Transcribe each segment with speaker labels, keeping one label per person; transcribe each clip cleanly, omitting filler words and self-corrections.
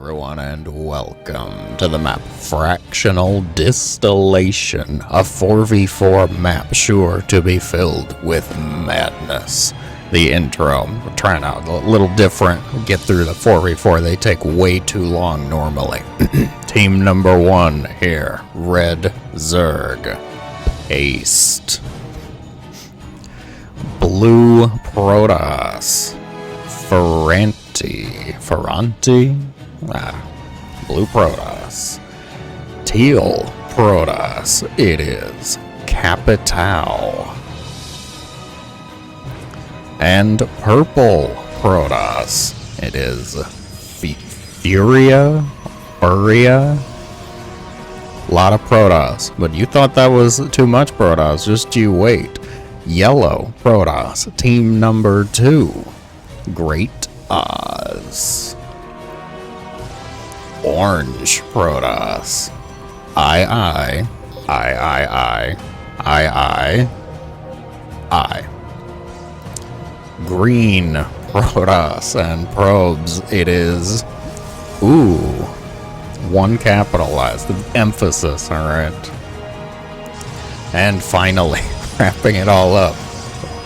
Speaker 1: everyone, and welcome to the map Fractional Distillation, a 4v4 map sure to be filled with madness. The intro, we're trying out a little different, get through the 4v4, they take way too long normally. Team number 1 here, Red Zerg, Paste. Blue Protoss, Ferranti? Blue Protoss. Teal Protoss, it is Capital. And purple Protoss, it is Furia? Lot of Protoss, but you thought that was too much Protoss, just you wait. Yellow Protoss, team number 2, Great Oz. Orange Protoss, I. Green Protoss and probes, it is, one capitalized, emphasis, alright. And finally, wrapping it all up,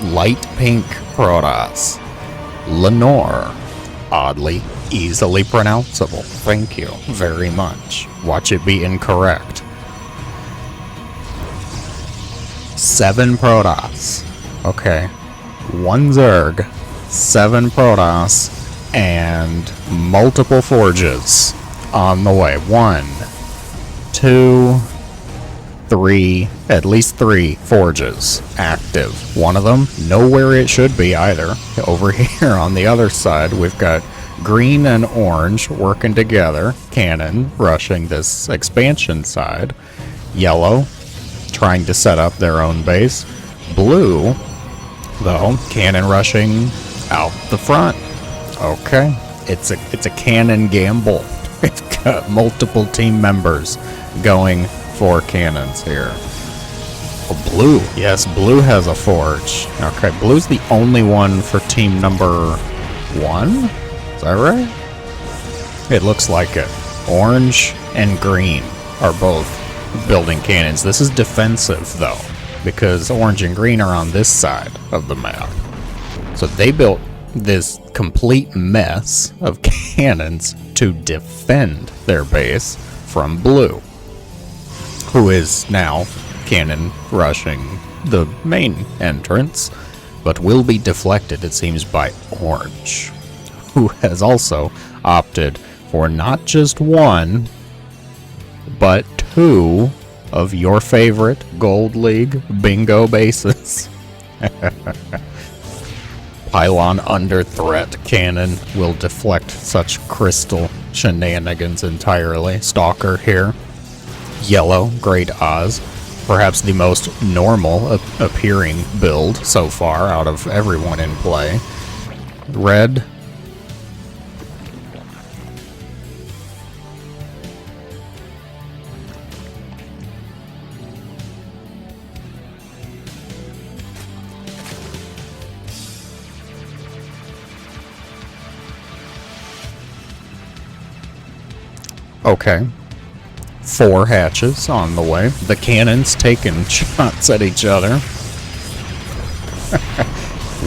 Speaker 1: light pink Protoss, Reynor, oddly easily pronounceable, thank you very much, watch it be incorrect. 7 Protoss, okay, 1 Zerg, 7 Protoss, and multiple forges on the way. 1, 2, 3, at least 3 forges active. One of them, nowhere it should be either. Over here on the other side, we've got green and orange working together. Cannon rushing this expansion side. Yellow trying to set up their own base. Blue, though, cannon rushing out the front. Okay, it's a cannon gamble. We've got multiple team members going for cannons here. Oh, blue. Yes, blue has a forge. Okay, blue's the only one for team number 1? Is that right? It looks like it. Orange and green are both building cannons. This is defensive, though, because orange and green are on this side of the map. So they built this complete mess of cannons to defend their base from blue, who is now cannon rushing the main entrance, but will be deflected, it seems, by orange, who has also opted for not just 1, but 2 of your favorite Gold League bingo bases. Pylon under threat cannon will deflect such crystal shenanigans entirely. Stalker here. Yellow, Great Oz, perhaps the most normal appearing build so far out of everyone in play. Red. Okay. 4 hatches on the way. The cannons taking shots at each other.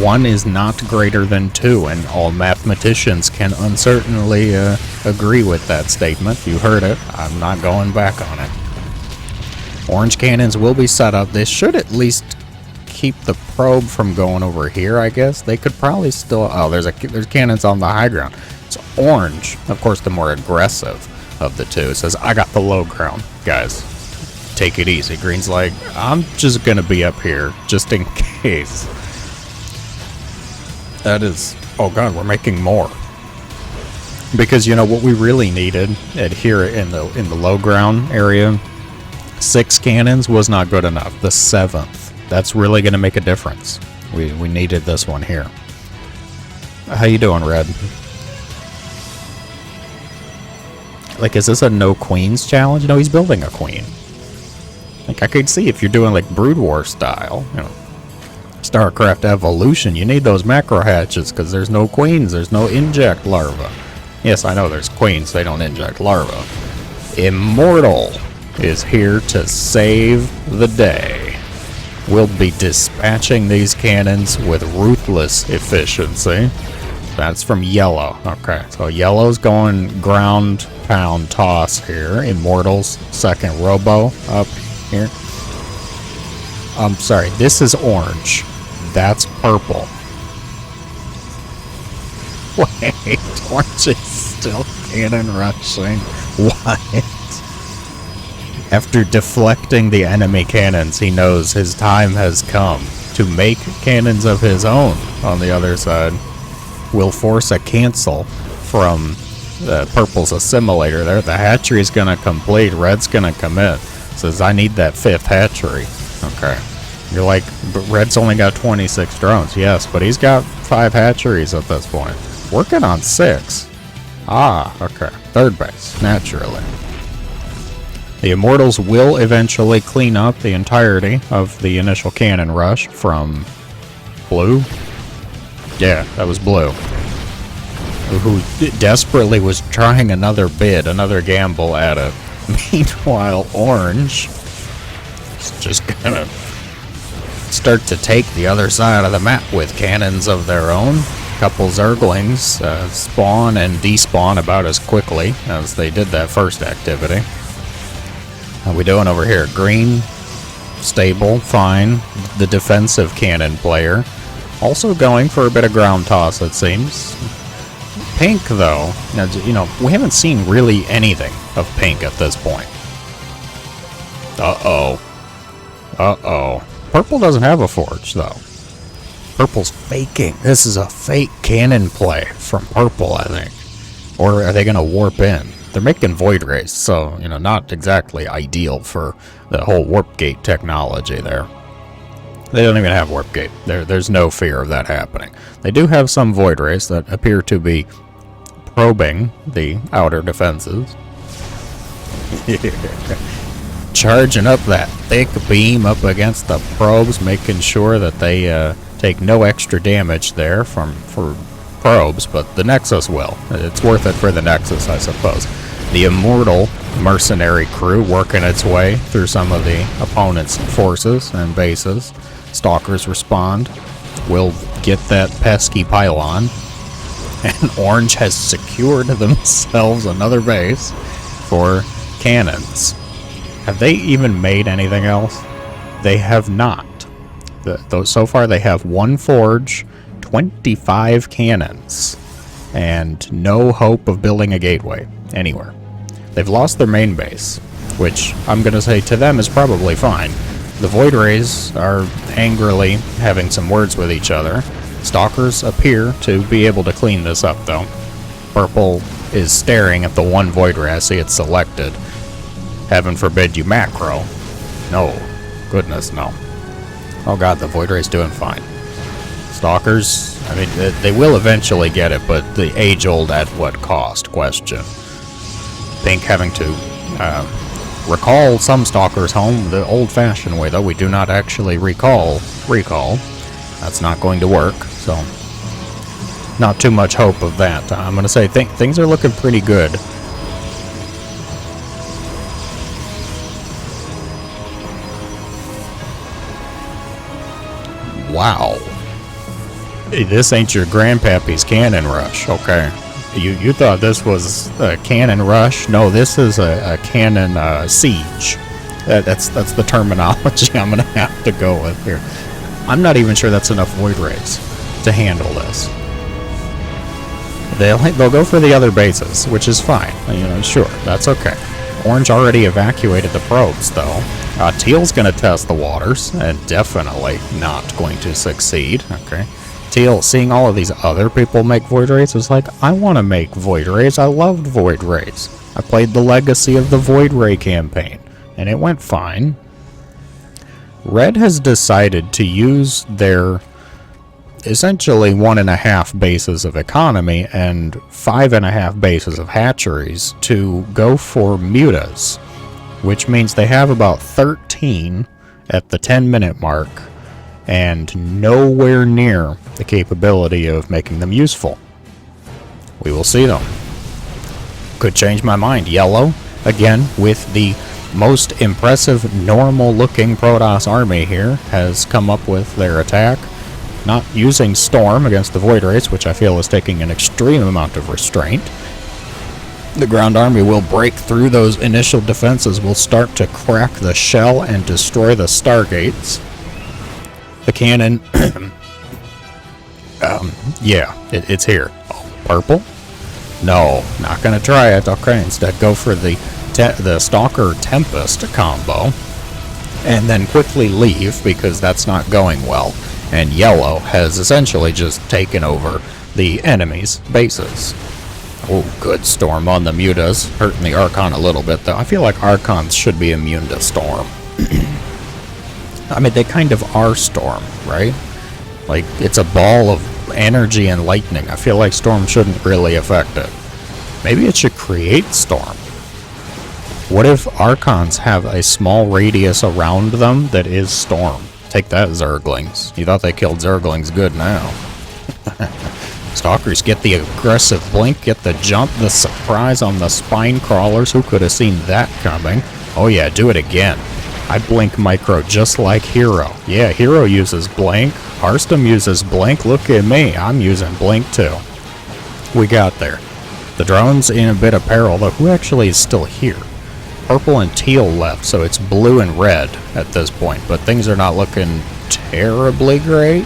Speaker 1: 1 is not greater than 2, and all mathematicians can uncertainly agree with that statement. You heard it. I'm not going back on it. Orange cannons will be set up. This should at least keep the probe from going over here, I guess. They could probably still... Oh, there's cannons on the high ground. It's orange, of course, the more aggressive of the two. It says, I got the low ground, guys. Take it easy. Green's like, I'm just gonna be up here, just in case. That is... Oh god, we're making more. Because, you know, what we really needed at here in the low ground area, 6 cannons was not good enough. The 7th. That's really gonna make a difference. We needed this one here. How you doing, Red? Like, is this a no queens challenge? No, he's building a queen. Like, I could see if you're doing, like, Brood War style, you know, StarCraft Evolution, you need those macro hatches, because there's no queens, there's no inject larva. Yes, I know there's queens, they don't inject larvae. Immortal is here to save the day. We'll be dispatching these cannons with ruthless efficiency. That's from Yellow. Okay, so Yellow's going ground pound toss here. Immortal's second robo up here. I'm sorry, this is orange. That's purple. Wait, orange is still cannon rushing. What? After deflecting the enemy cannons, he knows his time has come to make cannons of his own on the other side. Will force a cancel from purple's assimilator there. The hatchery's gonna complete. Red's gonna commit. Says, I need that 5th hatchery. Okay. You're like, but Red's only got 26 drones. Yes, but he's got 5 hatcheries at this point. Working on 6. Ah, okay. 3rd base, naturally. The Immortals will eventually clean up the entirety of the initial cannon rush from Blue. Yeah, that was Blue. Who desperately was trying another bid, another gamble at it. Meanwhile, Orange is just gonna start to take the other side of the map with cannons of their own. Couple Zerglings spawn and despawn about as quickly as they did that first activity. How we doing over here? Green, stable, fine. The defensive cannon player. Also going for a bit of ground toss, it seems. Pink, though, you know, we haven't seen really anything of Pink at this point. Uh-oh. Uh-oh. Purple doesn't have a forge, though. Purple's faking. This is a fake cannon play from Purple, I think. Or are they going to warp in? They're making Void Rays, so, you know, not exactly ideal for the whole Warp Gate technology there. They don't even have Warp Gate. There's no fear of that happening. They do have some Void Rays that appear to be probing the outer defenses. Charging up that thick beam up against the probes, making sure that they take no extra damage there for probes, but the Nexus will. It's worth it for the Nexus, I suppose. The Immortal mercenary crew working its way through some of the opponent's forces and bases. Stalkers respond. We'll get that pesky pylon. And Orange has secured themselves another base for cannons. Have they even made anything else? They have not. So far they have 1 forge, 25 cannons, and no hope of building a gateway anywhere. They've lost their main base, which I'm going to say to them is probably fine. The Void Rays are angrily having some words with each other. Stalkers appear to be able to clean this up, though. Purple is staring at the one Void Ray. I see it selected. Heaven forbid you macro. No. Goodness, no. Oh god, the Void Ray's doing fine. Stalkers, I mean, they will eventually get it, but the age-old at what cost question. Pink having to recall some Stalkers home the old-fashioned way, though. We do not actually recall. That's not going to work, so not too much hope of that. I'm going to say things are looking pretty good. Wow. This ain't your grandpappy's cannon rush, okay? You thought this was a cannon rush? No, this is a cannon siege. That's the terminology I'm gonna have to go with here. I'm not even sure that's enough Void Rays to handle this. They'll go for the other bases, which is fine. You know, sure, that's okay. Orange already evacuated the probes, though. Teal's gonna test the waters, and definitely not going to succeed. Okay. Teal, seeing all of these other people make Void Rays, was like, I want to make Void Rays. I loved Void Rays. I played the Legacy of the Void Ray campaign, and it went fine. Red has decided to use their essentially 1.5 bases of economy and 5.5 bases of hatcheries to go for mutas, which means they have about 13 at the 10-minute mark, and nowhere near the capability of making them useful. We will see, though. could change my mind. Yellow, again, with the most impressive, normal-looking Protoss army here, has come up with their attack. Not using Storm against the Void Race, which I feel is taking an extreme amount of restraint. The ground army will break through those initial defenses, will start to crack the shell and destroy the Stargates. The cannon... yeah, it's here. Oh, purple? No, not gonna try it. Okay, instead go for the Stalker Tempest combo. And then quickly leave, because that's not going well. And yellow has essentially just taken over the enemy's bases. Oh, good Storm on the Mutas. Hurting the Archon a little bit, though. I feel like Archons should be immune to Storm. I mean, they kind of are Storm, right? Like, it's a ball of energy and lightning. I feel like Storm shouldn't really affect it. Maybe it should create Storm. What if Archons have a small radius around them that is Storm? Take that, Zerglings. You thought they killed Zerglings good now. Stalkers get the aggressive blink, get the jump, the surprise on the spine crawlers. Who could have seen that coming? Oh yeah, do it again. I blink micro just like Hero. Yeah, Hero uses blink. Harstam uses blink. Look at me. I'm using blink too. We got there. The drone's in a bit of peril, though. Who actually is still here? Purple and teal left, so it's blue and red at this point, but things are not looking terribly great.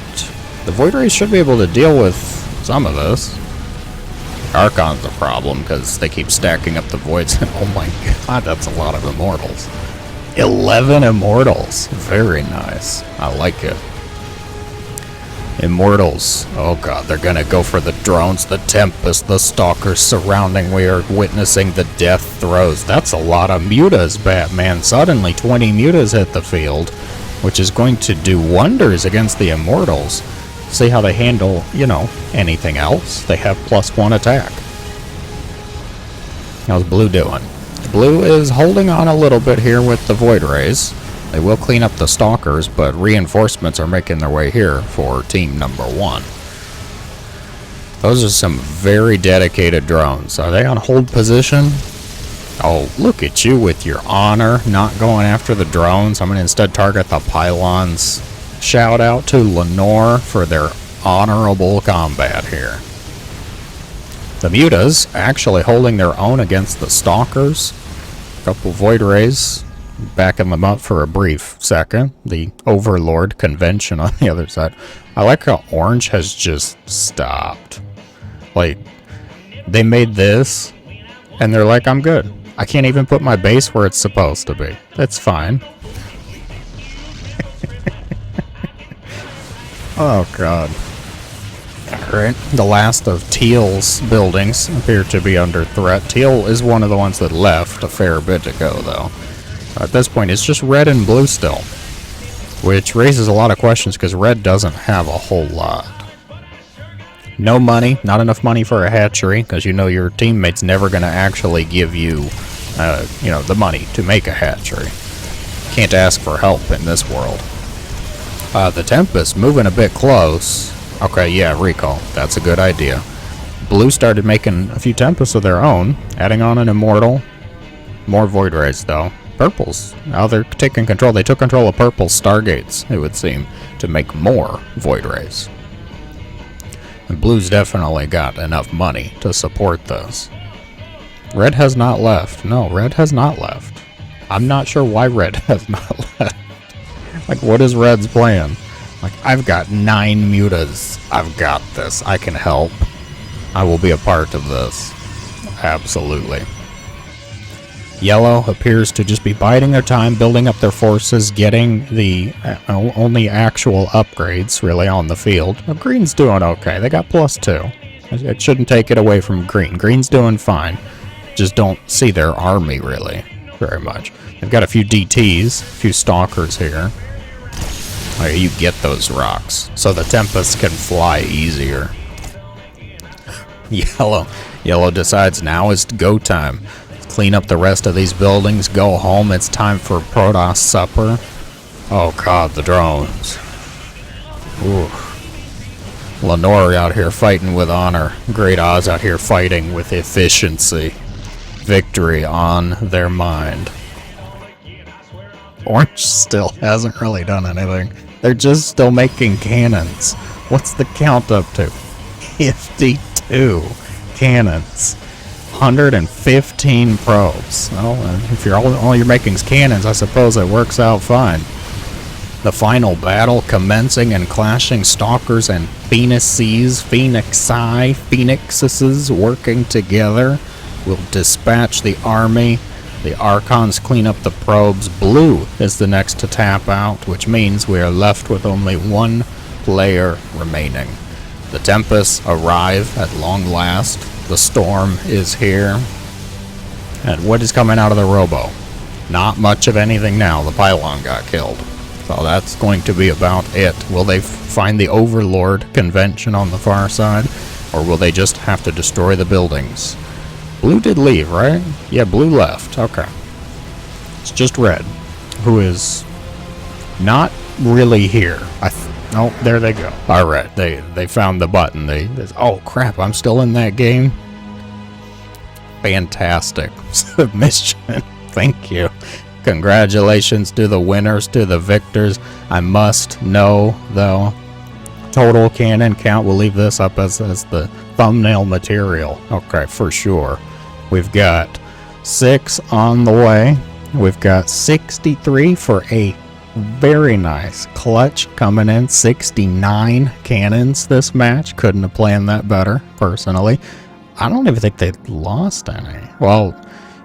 Speaker 1: The Void Race should be able to deal with some of this. Archon's a problem, because they keep stacking up the Voids. Oh my god, that's a lot of Immortals. 11 Immortals. Very nice. I like it. Immortals. Oh god, they're gonna go for the drones, the Tempest, the Stalkers surrounding. We are witnessing the death throes. That's a lot of Mutas, Batman. Suddenly 20 Mutas hit the field, which is going to do wonders against the Immortals. See how they handle, you know, anything else. They have +1 attack. How's Blue doing? Blue is holding on a little bit here with the Void Rays. They will clean up the Stalkers, but reinforcements are making their way here for team number 1. Those are some very dedicated drones. Are they on hold position? Oh, look at you with your honor, not going after the drones. I'm going to instead target the pylons. Shout out to Reynor for their honorable combat here. The Mutas actually holding their own against the Stalkers. A couple Void Rays backing them up for a brief second. The Overlord convention on the other side. I like how orange has just stopped. Like, they made this, and they're like, I'm good. I can't even put my base where it's supposed to be. That's fine. Oh, God. Alright, the last of Teal's buildings appear to be under threat. Teal is one of the ones that left a fair bit ago, though. At this point, it's just red and blue still, which raises a lot of questions because red doesn't have a whole lot. No money, not enough money for a hatchery, because you know your teammate's never going to actually give you, you know, the money to make a hatchery. Can't ask for help in this world. The Tempest moving a bit close. Okay, yeah, recall. That's a good idea. Blue started making a few Tempests of their own, adding on an Immortal. More Void Rays, though. Purples. Now they're taking control. They took control of Purple Stargates, it would seem, to make more Void Rays. And Blue's definitely got enough money to support this. Red has not left. No, Red has not left. I'm not sure why Red has not left. Like, what is Red's plan? Like, I've got 9 Mutas. I've got this. I can help. I will be a part of this. Absolutely. Yellow appears to just be biding their time, building up their forces, getting the only actual upgrades, really, on the field. Green's doing okay. They got +2. It shouldn't take it away from Green. Green's doing fine. Just don't see their army, really, very much. They've got a few DTs, a few Stalkers here. Oh, you get those rocks, so the Tempest can fly easier. Yellow decides now is go time. Clean up the rest of these buildings, go home. It's time for Protoss supper. Oh god, the drones. Ooh. Reynor out here fighting with honor. Great Oz out here fighting with efficiency. victory on their mind. Orange still hasn't really done anything. They're just still making cannons. What's the count up to? 52 cannons. 115 probes. Well, if you're all you're making is cannons, I suppose it works out fine. The final battle commencing and clashing stalkers and phoenixes working together. We'll dispatch the army. The Archons clean up the probes. Blue is the next to tap out, which means we are left with only one player remaining. The Tempests arrive at long last. The storm is here. And what is coming out of the robo? Not much of anything now. The pylon got killed. So that's going to be about it. Will they find the Overlord convention on the far side? Or will they just have to destroy the buildings? Blue did leave, right? Yeah, blue left. Okay. It's just red, who is not really here. Oh, there they go. All right, they found the button. Oh crap! I'm still in that game. Fantastic submission. Thank you. Congratulations to the winners, to the victors. I must know though. Total cannon count. We'll leave this up as the thumbnail material. Okay, for sure. We've got 6 on the way. We've got 63 for a very nice clutch coming in. 69 cannons this match. Couldn't have planned that better, personally. I don't even think they lost any. Well,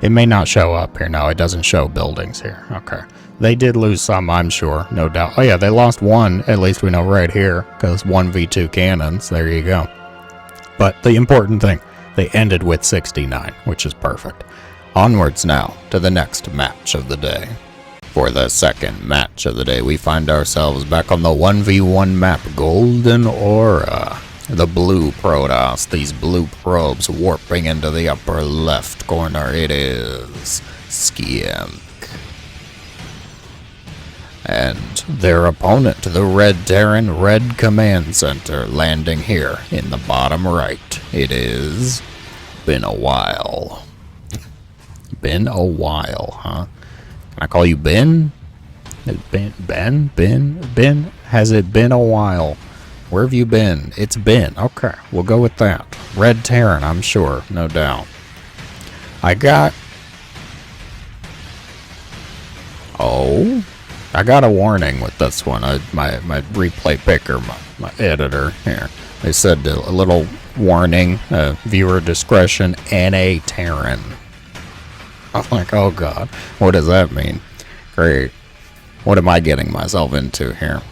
Speaker 1: it may not show up here. No, it doesn't show buildings here. Okay. They did lose some, I'm sure. No doubt. Oh, yeah, they lost one. At least we know right here. Because 1v2 cannons. There you go. But the important thing, they ended with 69, which is perfect. Onwards now to the next match of the day. For the second match of the day, we find ourselves back on the 1v1 map, Golden Aura. The blue Protoss, these blue probes warping into the upper left corner. It is Skimp. And their opponent, the Red Terran Red Command Center, landing here in the bottom right. It is been a while. Been a while, huh? Can I call you Ben? Ben? Has it been a while? Where have you been? It's been. Okay, we'll go with that. Red Terran, I'm sure, no doubt. I got a warning with this one. My replay picker, my editor here. They said a little warning, viewer discretion, NA Terran. I'm like, oh god, what does that mean? Great. What am I getting myself into here?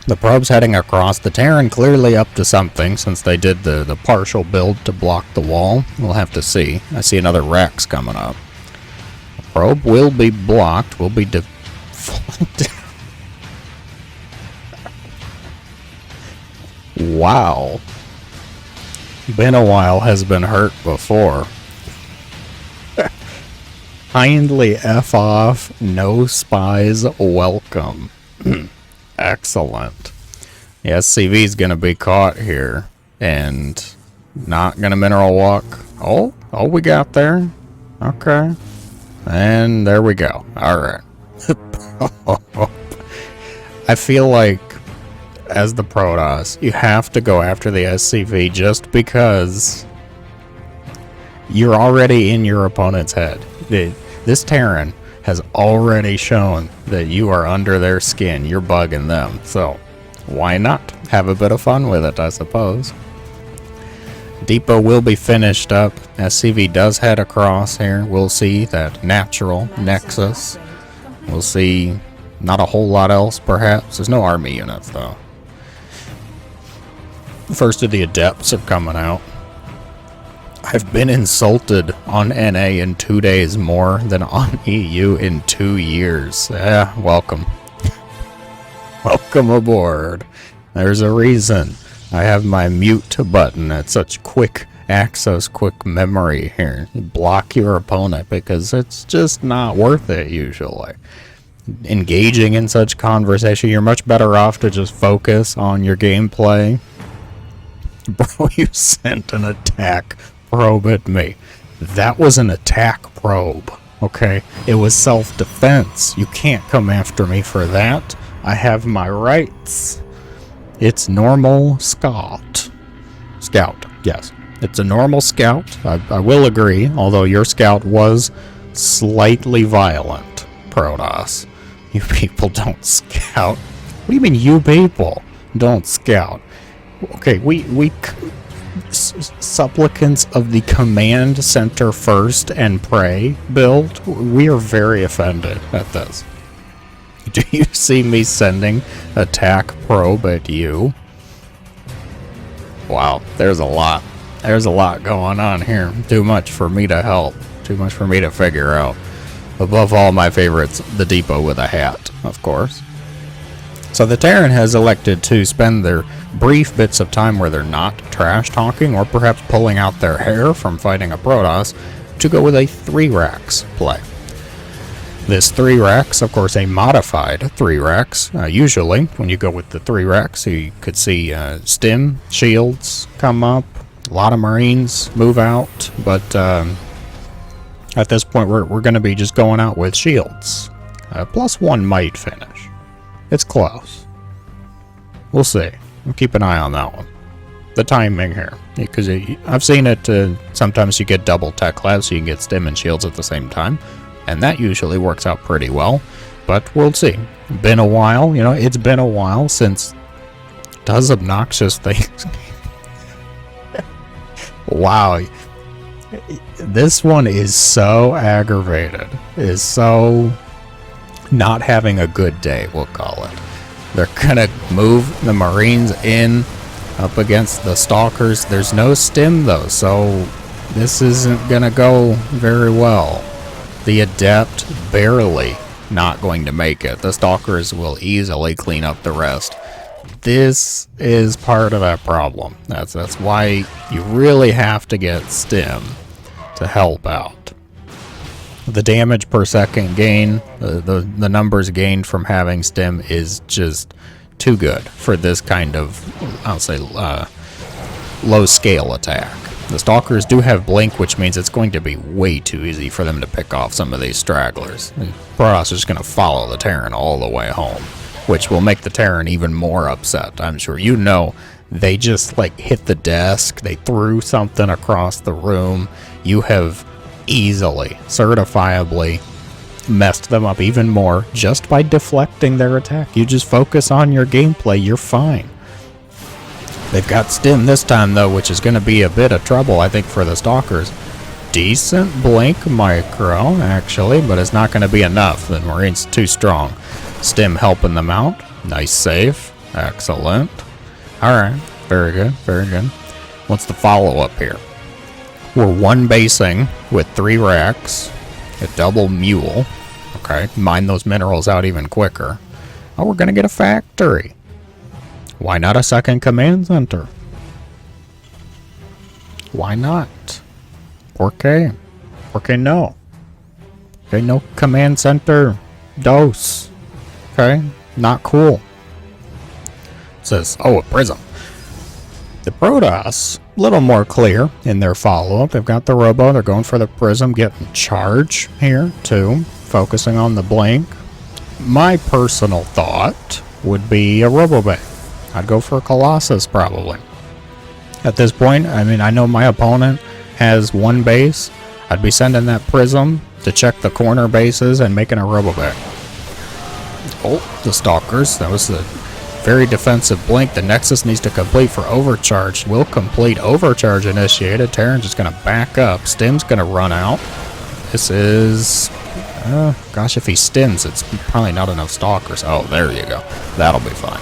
Speaker 1: The probe's heading across. The Terran clearly up to something since they did the partial build to block the wall. We'll have to see. I see another Rex coming up. The probe will be blocked. Will be deflected. Wow. Been a while has been hurt before. Kindly F off. No spies welcome. Excellent. The SCV's gonna be caught here and not gonna mineral walk. Oh, we got there. Okay. And there we go. Alright. I feel like as the Protoss, you have to go after the SCV just because you're already in your opponent's head. This Terran has already shown that you are under their skin. You're bugging them. So, why not? Have a bit of fun with it, I suppose. Depot will be finished up. SCV does head across here. We'll see that natural nexus. We'll see not a whole lot else, perhaps. There's no army units, though. First of the Adepts are coming out. I've been insulted on NA in 2 days more than on EU in 2 years. Yeah, welcome. Welcome aboard. There's a reason I have my mute button at such quick access, quick memory here. Block your opponent because it's just not worth it usually. Engaging in such conversation, you're much better off to just focus on your gameplay. Bro, you sent an attack probe at me. That was an attack probe, okay? It was self-defense. You can't come after me for that. I have my rights. It's normal scout. Scout, yes. It's a normal scout. I will agree, although your scout was slightly violent, Protoss. You people don't scout. What do you mean you people don't scout? Okay, we supplicants of the command center first and pray build, we are very offended at this. Do you see me sending attack probe at you? Wow, there's a lot. There's a lot going on here. Too much for me to help. Too much for me to figure out. Above all, my favorites, the depot with a hat, of course. So the Terran has elected to spend their brief bits of time where they're not trash talking or perhaps pulling out their hair from fighting a Protoss to go with a 3-racks play. This 3-racks, of course, a modified 3-racks. Usually, when you go with the 3-racks, you could see stim shields come up, a lot of Marines move out, but at this point, we're going to be just going out with shields. +1 might finish. It's close. We'll see. We'll keep an eye on that one. The timing here, because I've seen it. Sometimes you get double tech labs, so you can get stim and shields at the same time. And that usually works out pretty well, but we'll see. Been a while, you know, it's been a while since does obnoxious things. Wow. This one is so aggravated, is so not having a good day, we'll call it. They're gonna move the Marines in up against the Stalkers. There's no stim though, so this isn't gonna go very well. The Adept barely not going to make it. The Stalkers will easily clean up the rest. This is part of that problem. That's why you really have to get stim to help out. The damage per second gain, the numbers gained from having stim is just too good for this kind of, I'll say, low scale attack. The Stalkers do have blink, which means it's going to be way too easy for them to pick off some of these stragglers. Protoss is just going to follow the Terran all the way home, which will make the Terran even more upset, I'm sure. You know, they just like hit the desk, they threw something across the room. You have easily, certifiably messed them up even more just by deflecting their attack. You just focus on your gameplay, you're fine. They've got stim this time though, which is going to be a bit of trouble, I think, for the Stalkers. Decent blink micro, actually, but it's not going to be enough. The Marine's too strong. Stim helping them out. Nice save. Excellent. Alright, very good, very good. What's the follow-up here? We're 1-basing with 3 racks, a double mule. Okay, mine those minerals out even quicker. Oh, we're going to get a factory. Why not a second command center? Why not? ¿Por qué? ¿Por qué no? Okay, no command center. Dos. Okay, not cool. It says, oh, a prism. The Protoss, a little more clear in their follow-up. They've got the robo. They're going for the prism, getting charge here, too. Focusing on the blink. My personal thought would be a robo bay. I'd go for a Colossus, probably. At this point, I mean, I know my opponent has 1 base. I'd be sending that prism to check the corner bases and making a robo-bay. Oh, the Stalkers. That was a very defensive blink. The Nexus needs to complete for overcharge. Will complete. Overcharge initiated. Terran's just going to back up. Stim's going to run out. This is... gosh, if he stims, it's probably not enough Stalkers. Oh, there you go. That'll be fine.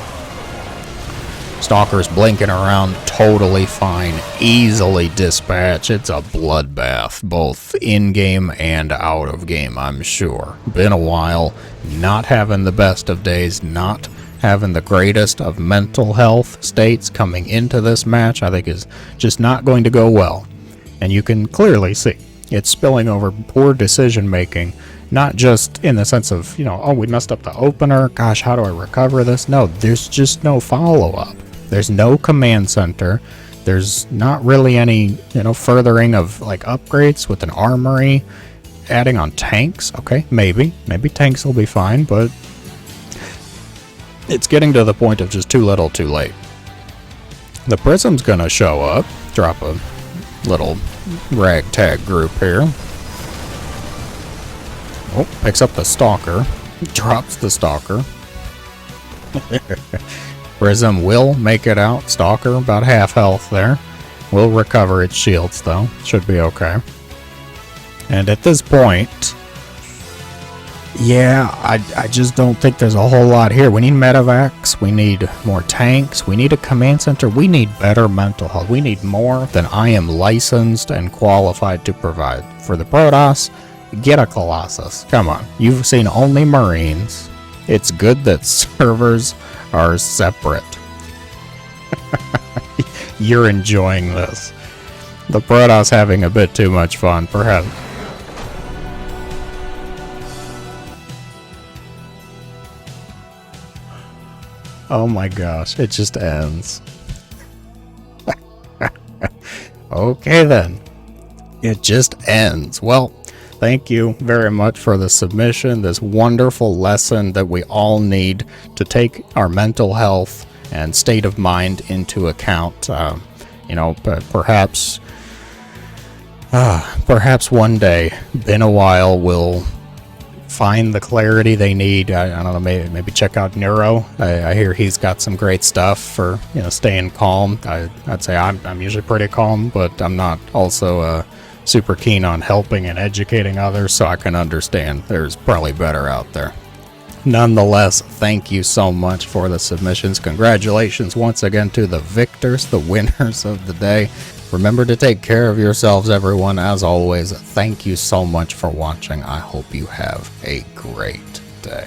Speaker 1: Stalkers blinking around, totally fine, easily dispatch. It's a bloodbath, both in-game and out of game, I'm sure. Been a while, not having the best of days, not having the greatest of mental health states coming into this match, I think is just not going to go well. And you can clearly see it's spilling over poor decision making, not just in the sense of, you know, oh, we messed up the opener, gosh, how do I recover this? No, there's just no follow-up. There's no command center. There's not really any, furthering of like upgrades with an armory. Adding on tanks, okay, maybe tanks will be fine, but it's getting to the point of just too little too late. The prism's gonna show up, drop a little ragtag group here. Oh, picks up the stalker, drops the stalker. Prism will make it out. Stalker about half health there. Will recover its shields though, should be okay. And at this point, yeah, I just don't think there's a whole lot here. We need medevacs, we need more tanks, we need a command center, we need better mental health. We need more than I am licensed and qualified to provide. For the Protoss, get a Colossus. Come on, you've seen only Marines. It's good that servers are separate. You're enjoying this. The Protoss having a bit too much fun, perhaps. Oh my gosh, it just ends. Okay then. It just ends. Well, thank you very much for the submission, this wonderful lesson that we all need to take our mental health and state of mind into account. Perhaps one day, been a while, we'll find the clarity they need. I don't know, maybe check out Neuro. I hear he's got some great stuff for staying calm. I'd say I'm usually pretty calm, but I'm not also super keen on helping and educating others, so I can understand there's probably better out there. Nonetheless, thank you so much for the submissions. Congratulations once again to the victors, the winners of the day. Remember to take care of yourselves, everyone. As always, thank you so much for watching. I hope you have a great day.